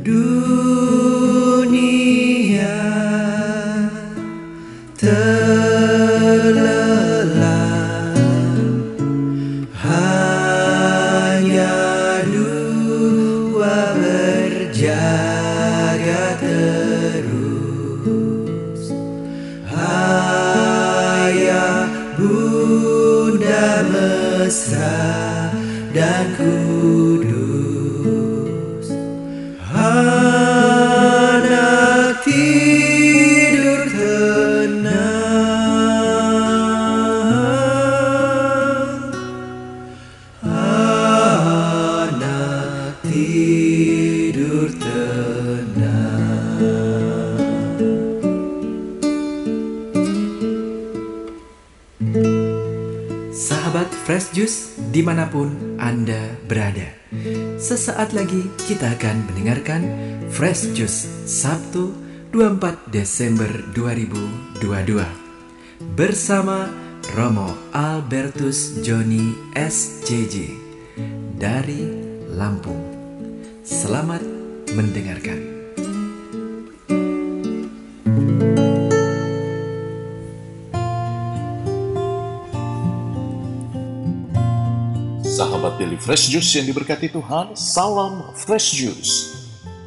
Dunia terlelap, hanya dua berjaga terus. Ayah Bunda mesra dan kudus. Anak tidur tenang, anak tidur tenang. Sahabat Fresh Juice dimanapun Anda berada, sesaat lagi kita akan mendengarkan Fresh Juice Sabtu 24 Desember 2022 bersama Romo Albertus Joni SJJ dari Lampung. Selamat mendengarkan. Sahabat Daily Fresh Juice yang diberkati Tuhan, salam Fresh Juice.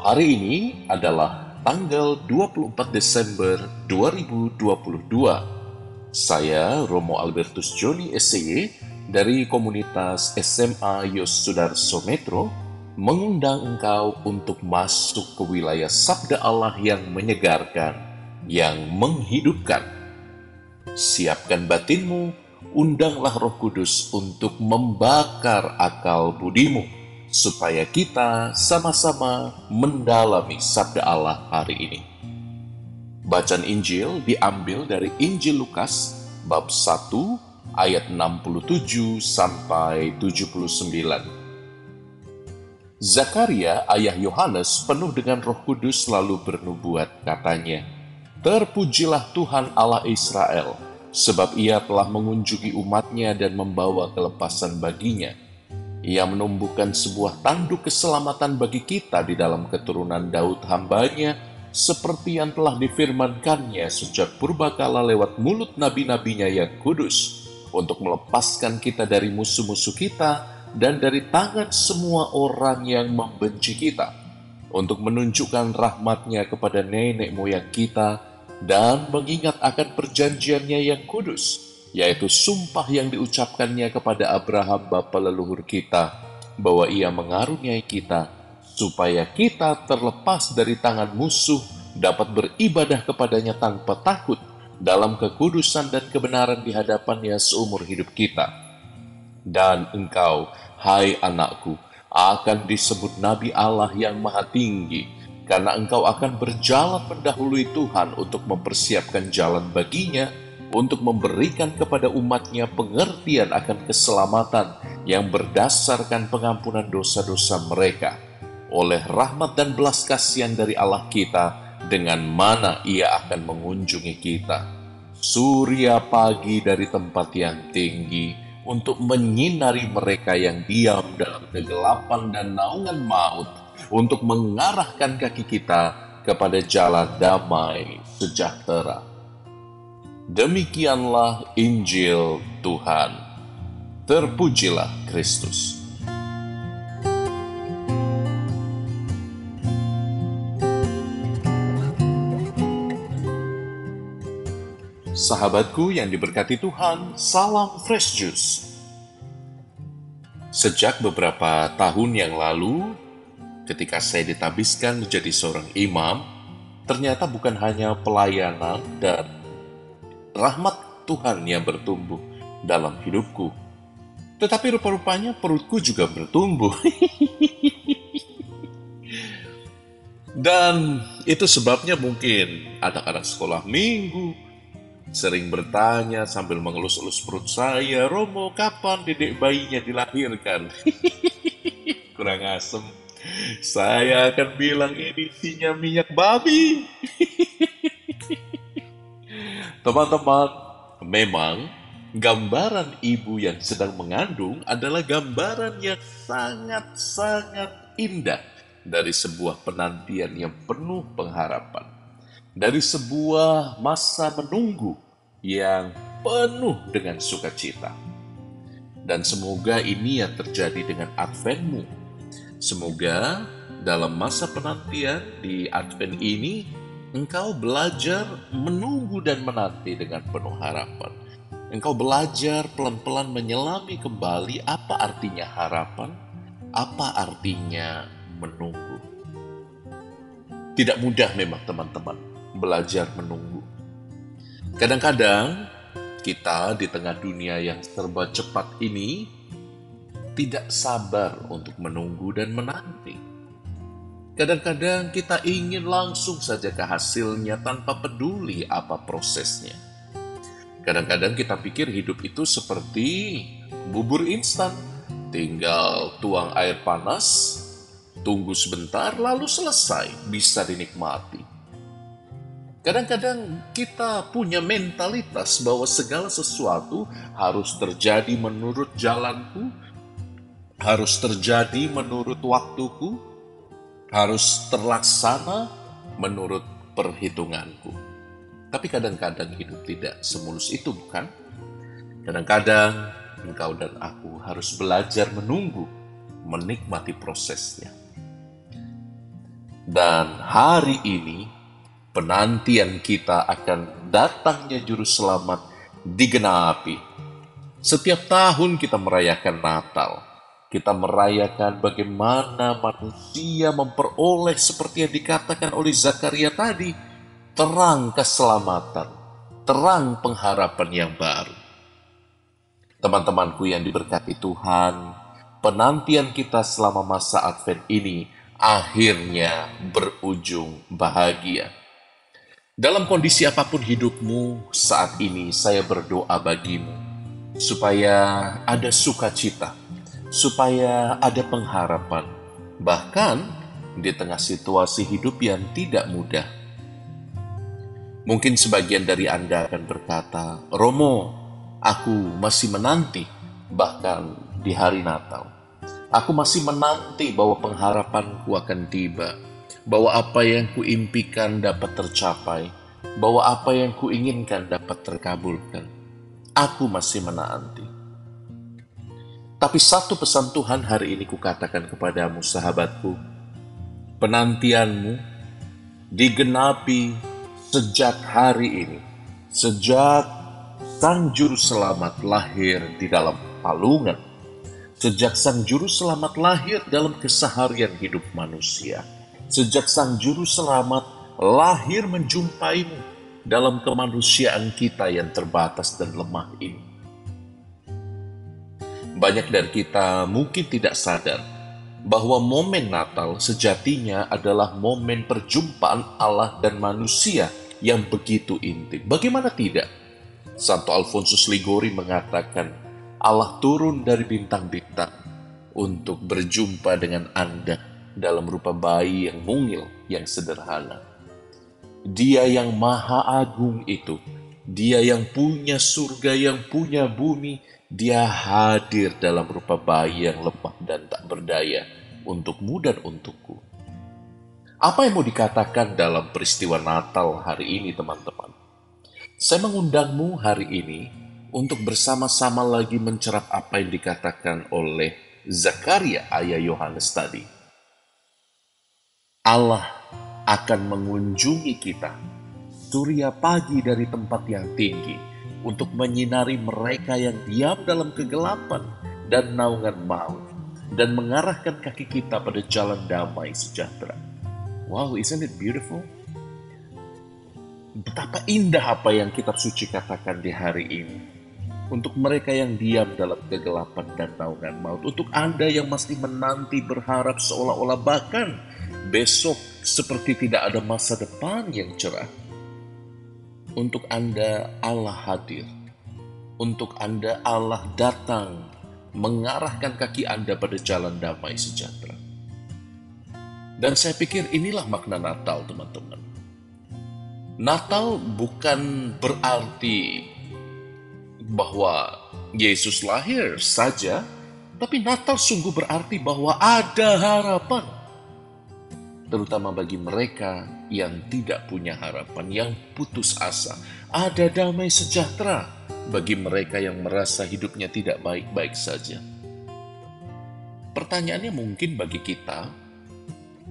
Hari ini adalah tanggal 24 Desember 2022. Saya, Romo Albertus Joni SJJ, dari komunitas SMA Yos Sudarso Metro, mengundang engkau untuk masuk ke wilayah Sabda Allah yang menyegarkan, yang menghidupkan. Siapkan batinmu, undanglah Roh Kudus untuk membakar akal budimu, supaya kita sama-sama mendalami Sabda Allah hari ini. Bacaan Injil diambil dari Injil Lukas, bab 1, ayat 67 sampai 79. Zakaria, ayah Yohanes, penuh dengan Roh Kudus lalu bernubuat, katanya, "Terpujilah Tuhan Allah Israel, sebab ia telah mengunjungi umatnya dan membawa kelepasan baginya. Ia menumbuhkan sebuah tanduk keselamatan bagi kita di dalam keturunan Daud hambanya, seperti yang telah difirmankannya sejak purbakala lewat mulut nabi-nabinya yang kudus, untuk melepaskan kita dari musuh-musuh kita dan dari tangan semua orang yang membenci kita, untuk menunjukkan rahmat-Nya kepada nenek moyang kita, dan mengingat akan perjanjiannya yang kudus, yaitu sumpah yang diucapkannya kepada Abraham bapa leluhur kita, bahwa ia mengaruniai kita, supaya kita terlepas dari tangan musuh, dapat beribadah kepadanya tanpa takut, dalam kekudusan dan kebenaran di hadapannya seumur hidup kita. Dan engkau, hai anakku, akan disebut Nabi Allah yang Maha Tinggi, karena engkau akan berjalan mendahului Tuhan untuk mempersiapkan jalan baginya, untuk memberikan kepada umatnya pengertian akan keselamatan yang berdasarkan pengampunan dosa-dosa mereka, oleh rahmat dan belas kasihan dari Allah kita, dengan mana ia akan mengunjungi kita, surya pagi dari tempat yang tinggi, untuk menyinari mereka yang diam dalam kegelapan dan naungan maut, untuk mengarahkan kaki kita kepada jalan damai sejahtera." Demikianlah Injil Tuhan. Terpujilah Kristus. Sahabatku yang diberkati Tuhan, salam Fresh Juice. Sejak beberapa tahun yang lalu, ketika saya ditabiskan menjadi seorang imam, ternyata bukan hanya pelayanan dan rahmat Tuhan yang bertumbuh dalam hidupku, tetapi rupa-rupanya perutku juga bertumbuh. Dan itu sebabnya mungkin anak-anak sekolah minggu sering bertanya sambil mengelus-elus perut saya, "Romo, kapan dedek bayinya dilahirkan?" Kurang asem. Saya akan bilang ini isinya minyak babi. Teman-teman, memang gambaran ibu yang sedang mengandung adalah gambaran yang sangat-sangat indah dari sebuah penantian yang penuh pengharapan, dari sebuah masa menunggu yang penuh dengan sukacita. Dan semoga ini yang terjadi dengan Adventmu. Semoga dalam masa penantian di Advent ini, engkau belajar menunggu dan menanti dengan penuh harapan. Engkau belajar pelan-pelan menyelami kembali apa artinya harapan, apa artinya menunggu. Tidak mudah memang teman-teman belajar menunggu. Kadang-kadang kita di tengah dunia yang serba cepat ini tidak sabar untuk menunggu dan menanti. Kadang-kadang kita ingin langsung saja ke hasilnya tanpa peduli apa prosesnya. Kadang-kadang kita pikir hidup itu seperti bubur instan. Tinggal tuang air panas, tunggu sebentar lalu selesai, bisa dinikmati. Kadang-kadang kita punya mentalitas bahwa segala sesuatu harus terjadi menurut jalanku, harus terjadi menurut waktuku, harus terlaksana menurut perhitunganku. Tapi kadang-kadang hidup tidak semulus itu, bukan? Kadang-kadang engkau dan aku harus belajar menunggu, menikmati prosesnya. Dan hari ini, penantian kita akan datangnya Juru Selamat digenapi. Setiap tahun kita merayakan Natal. Kita merayakan bagaimana manusia memperoleh seperti yang dikatakan oleh Zakaria tadi, terang keselamatan, terang pengharapan yang baru. Teman-temanku yang diberkati Tuhan, penantian kita selama masa Advent ini akhirnya berujung bahagia. Dalam kondisi apapun hidupmu saat ini, saya berdoa bagimu supaya ada sukacita, supaya ada pengharapan, bahkan di tengah situasi hidup yang tidak mudah. Mungkin sebagian dari Anda akan berkata, Romo, aku masih menanti bahkan di hari Natal. Aku masih menanti bahwa pengharapanku akan tiba, bahwa apa yang kuimpikan dapat tercapai, bahwa apa yang kuinginkan dapat terkabulkan. Aku masih menanti. Tapi satu pesan Tuhan hari ini kukatakan kepadamu, sahabatku, penantianmu digenapi sejak hari ini, sejak Sang Juru Selamat lahir di dalam palungan, sejak Sang Juru Selamat lahir dalam keseharian hidup manusia, sejak Sang Juru Selamat lahir menjumpaimu dalam kemanusiaan kita yang terbatas dan lemah ini. Banyak dari kita mungkin tidak sadar bahwa momen Natal sejatinya adalah momen perjumpaan Allah dan manusia yang begitu intim. Bagaimana tidak? Santo Alfonsus Ligori mengatakan, Allah turun dari bintang-bintang untuk berjumpa dengan Anda dalam rupa bayi yang mungil, yang sederhana. Dia yang maha agung itu, dia yang punya surga, yang punya bumi, dia hadir dalam rupa bayi yang lemah dan tak berdaya untukmu dan untukku. Apa yang mau dikatakan dalam peristiwa Natal hari ini, teman-teman? Saya mengundangmu hari ini untuk bersama-sama lagi mencerap apa yang dikatakan oleh Zakaria ayah Yohanes tadi. Allah akan mengunjungi kita, surya pagi dari tempat yang tinggi, untuk menyinari mereka yang diam dalam kegelapan dan naungan maut, dan mengarahkan kaki kita pada jalan damai sejahtera. Wow, isn't it beautiful? Betapa indah apa yang kitab suci katakan di hari ini. Untuk mereka yang diam dalam kegelapan dan naungan maut. Untuk Anda yang masih menanti berharap seolah-olah bahkan besok seperti tidak ada masa depan yang cerah. Untuk Anda Allah hadir. Untuk Anda Allah datang mengarahkan kaki Anda pada jalan damai sejahtera. Dan saya pikir inilah makna Natal, teman-teman. Natal bukan berarti bahwa Yesus lahir saja, tapi Natal sungguh berarti bahwa ada harapan. terutama bagi mereka yang tidak punya harapan, yang putus asa. Ada damai sejahtera bagi mereka yang merasa hidupnya tidak baik-baik saja. Pertanyaannya mungkin bagi kita,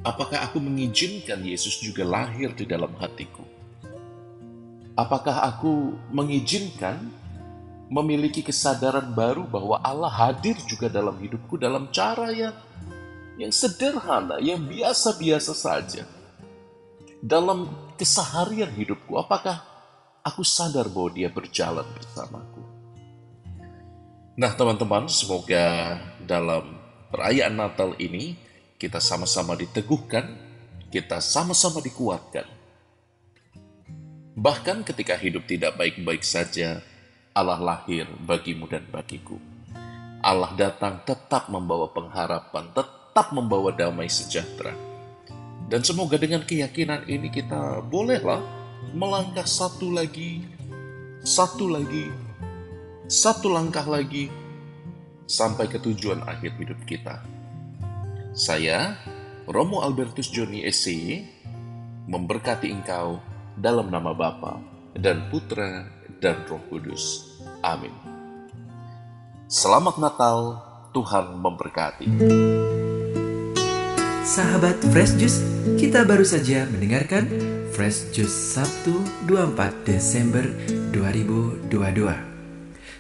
apakah aku mengizinkan Yesus juga lahir di dalam hatiku? Apakah aku mengizinkan memiliki kesadaran baru bahwa Allah hadir juga dalam hidupku dalam cara yang sederhana, yang biasa-biasa saja. Dalam keseharian hidupku, apakah aku sadar bahwa Dia berjalan bersamaku? Nah, teman-teman, semoga dalam perayaan Natal ini kita sama-sama diteguhkan, kita sama-sama dikuatkan. Bahkan ketika hidup tidak baik-baik saja, Allah lahir bagimu dan bagiku. Allah datang tetap membawa pengharapan, tetap membawa damai sejahtera. Dan semoga dengan keyakinan ini kita bolehlah melangkah satu langkah lagi, sampai ke tujuan akhir hidup kita. Saya, Romo Albertus Joni SCY, memberkati engkau dalam nama Bapa dan Putra dan Roh Kudus. Amin. Selamat Natal, Tuhan memberkati. Sahabat Fresh Juice, kita baru saja mendengarkan Fresh Juice Sabtu 24 Desember 2022.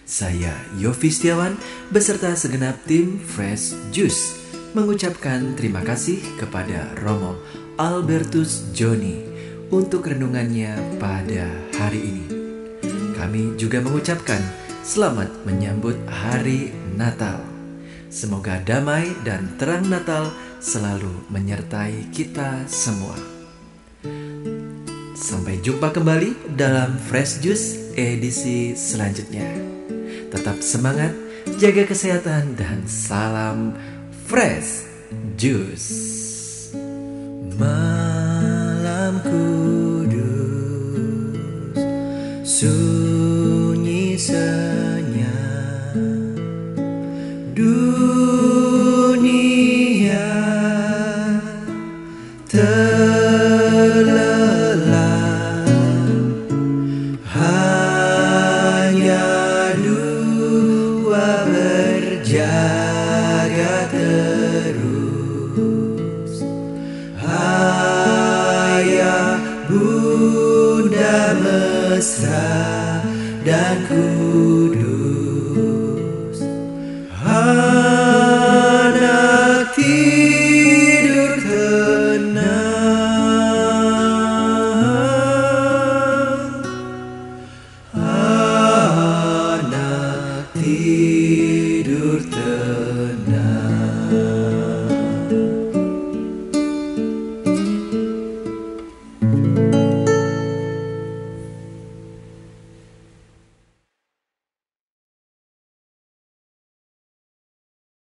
Saya Yofi Setiawan beserta segenap tim Fresh Juice mengucapkan terima kasih kepada Romo Albertus Joni untuk renungannya pada hari ini. Kami juga mengucapkan selamat menyambut hari Natal. Semoga damai dan terang Natal selalu menyertai kita semua. Sampai jumpa kembali dalam Fresh Juice edisi selanjutnya. Tetap semangat, jaga kesehatan, dan salam Fresh Juice. Malam kudus, sunyi senyap, dunia terlelap, hanya dua berjaga terus, ayah bunda mesra dan kudus.